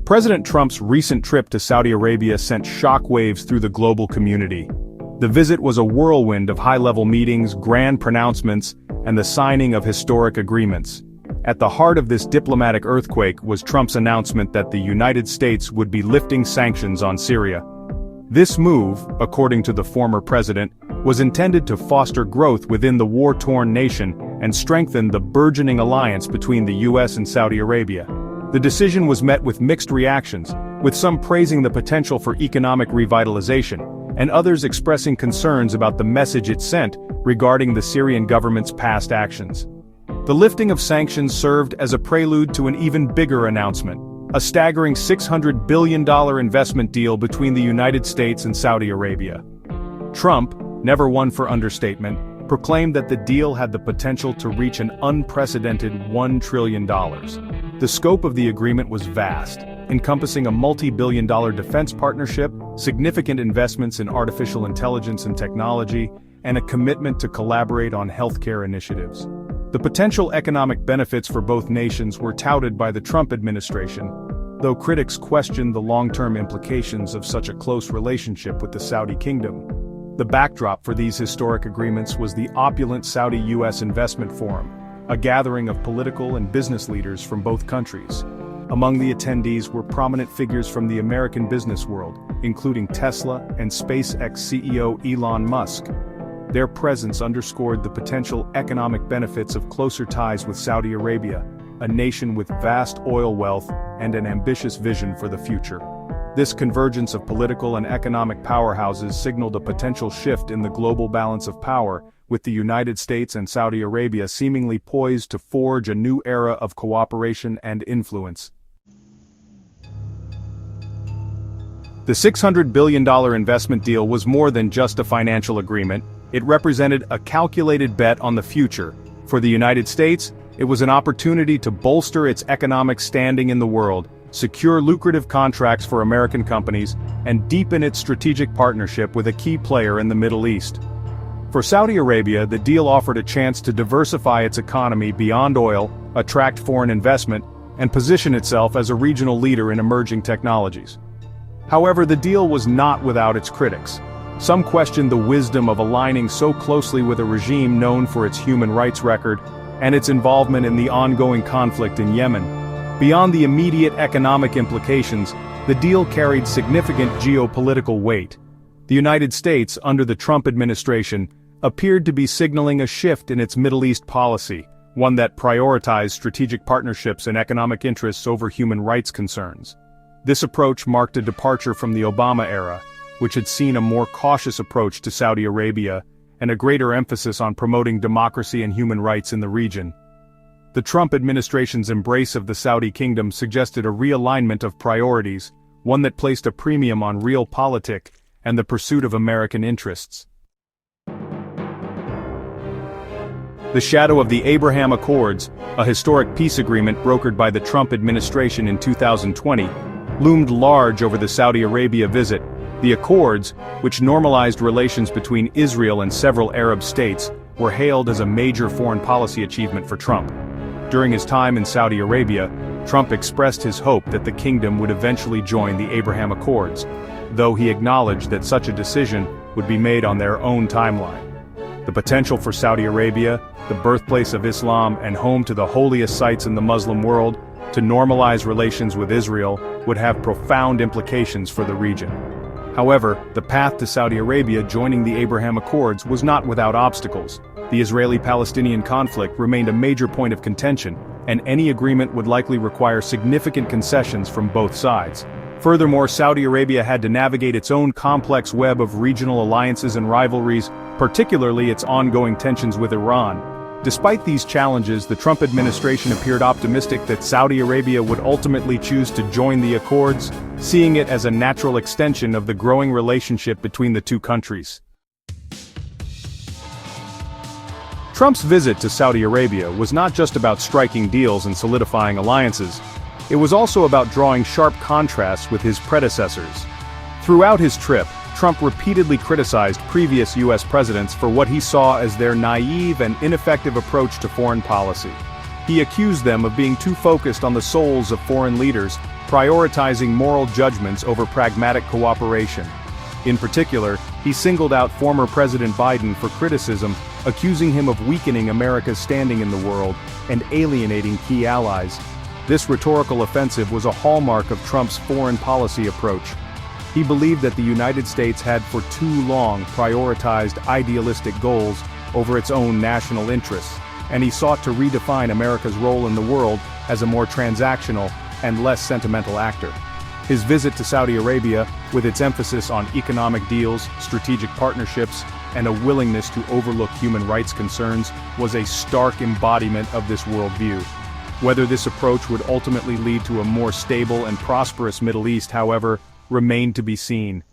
President Trump's recent trip to Saudi Arabia sent shockwaves through the global community. The visit was a whirlwind of high-level meetings, grand pronouncements, and the signing of historic agreements. At the heart of this diplomatic earthquake was Trump's announcement that the United States would be lifting sanctions on Syria. This move, according to the former president, was intended to foster growth within the war-torn nation and strengthen the burgeoning alliance between the U.S. and Saudi Arabia. The decision was met with mixed reactions, with some praising the potential for economic revitalization, and others expressing concerns about the message it sent regarding the Syrian government's past actions. The lifting of sanctions served as a prelude to an even bigger announcement, a staggering $600 billion investment deal between the United States and Saudi Arabia. Trump, never one for understatement, proclaimed that the deal had the potential to reach an unprecedented $1 trillion. The scope of the agreement was vast, encompassing a multi-billion-dollar defense partnership, significant investments in artificial intelligence and technology, and a commitment to collaborate on healthcare initiatives. The potential economic benefits for both nations were touted by the Trump administration, though critics questioned the long-term implications of such a close relationship with the Saudi kingdom. The backdrop for these historic agreements was the opulent Saudi-U.S. Investment Forum, a gathering of political and business leaders from both countries. Among the attendees were prominent figures from the American business world, including Tesla and SpaceX CEO Elon Musk. Their presence underscored the potential economic benefits of closer ties with Saudi Arabia, a nation with vast oil wealth and an ambitious vision for the future. This convergence of political and economic powerhouses signaled a potential shift in the global balance of power, with the United States and Saudi Arabia seemingly poised to forge a new era of cooperation and influence. The $600 billion investment deal was more than just a financial agreement. It represented a calculated bet on the future. For the United States, it was an opportunity to bolster its economic standing in the world, secure lucrative contracts for American companies, and deepen its strategic partnership with a key player in the Middle East. For Saudi Arabia, the deal offered a chance to diversify its economy beyond oil, attract foreign investment, and position itself as a regional leader in emerging technologies. However, the deal was not without its critics. Some questioned the wisdom of aligning so closely with a regime known for its human rights record and its involvement in the ongoing conflict in Yemen. Beyond the immediate economic implications, the deal carried significant geopolitical weight. The United States, under the Trump administration, appeared to be signaling a shift in its Middle East policy, one that prioritized strategic partnerships and economic interests over human rights concerns. This approach marked a departure from the Obama era, which had seen a more cautious approach to Saudi Arabia and a greater emphasis on promoting democracy and human rights in the region. The Trump administration's embrace of the Saudi kingdom suggested a realignment of priorities, one that placed a premium on realpolitik and the pursuit of American interests. The shadow of the Abraham Accords, a historic peace agreement brokered by the Trump administration in 2020, loomed large over the Saudi Arabia visit. The Accords, which normalized relations between Israel and several Arab states, were hailed as a major foreign policy achievement for Trump. During his time in Saudi Arabia, Trump expressed his hope that the kingdom would eventually join the Abraham Accords, though he acknowledged that such a decision would be made on their own timeline. The potential for Saudi Arabia, the birthplace of Islam and home to the holiest sites in the Muslim world, to normalize relations with Israel would have profound implications for the region. However, the path to Saudi Arabia joining the Abraham Accords was not without obstacles. The Israeli-Palestinian conflict remained a major point of contention, and any agreement would likely require significant concessions from both sides. Furthermore, Saudi Arabia had to navigate its own complex web of regional alliances and rivalries, particularly its ongoing tensions with Iran. Despite these challenges, the Trump administration appeared optimistic that Saudi Arabia would ultimately choose to join the Accords, seeing it as a natural extension of the growing relationship between the two countries. Trump's visit to Saudi Arabia was not just about striking deals and solidifying alliances. It was also about drawing sharp contrasts with his predecessors. Throughout his trip, Trump repeatedly criticized previous U.S. presidents for what he saw as their naive and ineffective approach to foreign policy. He accused them of being too focused on the souls of foreign leaders, prioritizing moral judgments over pragmatic cooperation. In particular, he singled out former President Biden for criticism, accusing him of weakening America's standing in the world and alienating key allies. This rhetorical offensive was a hallmark of Trump's foreign policy approach. He believed that the United States had for too long prioritized idealistic goals over its own national interests, and he sought to redefine America's role in the world as a more transactional and less sentimental actor. His visit to Saudi Arabia, with its emphasis on economic deals, strategic partnerships, and a willingness to overlook human rights concerns, was a stark embodiment of this worldview. Whether this approach would ultimately lead to a more stable and prosperous Middle East, however, remained to be seen.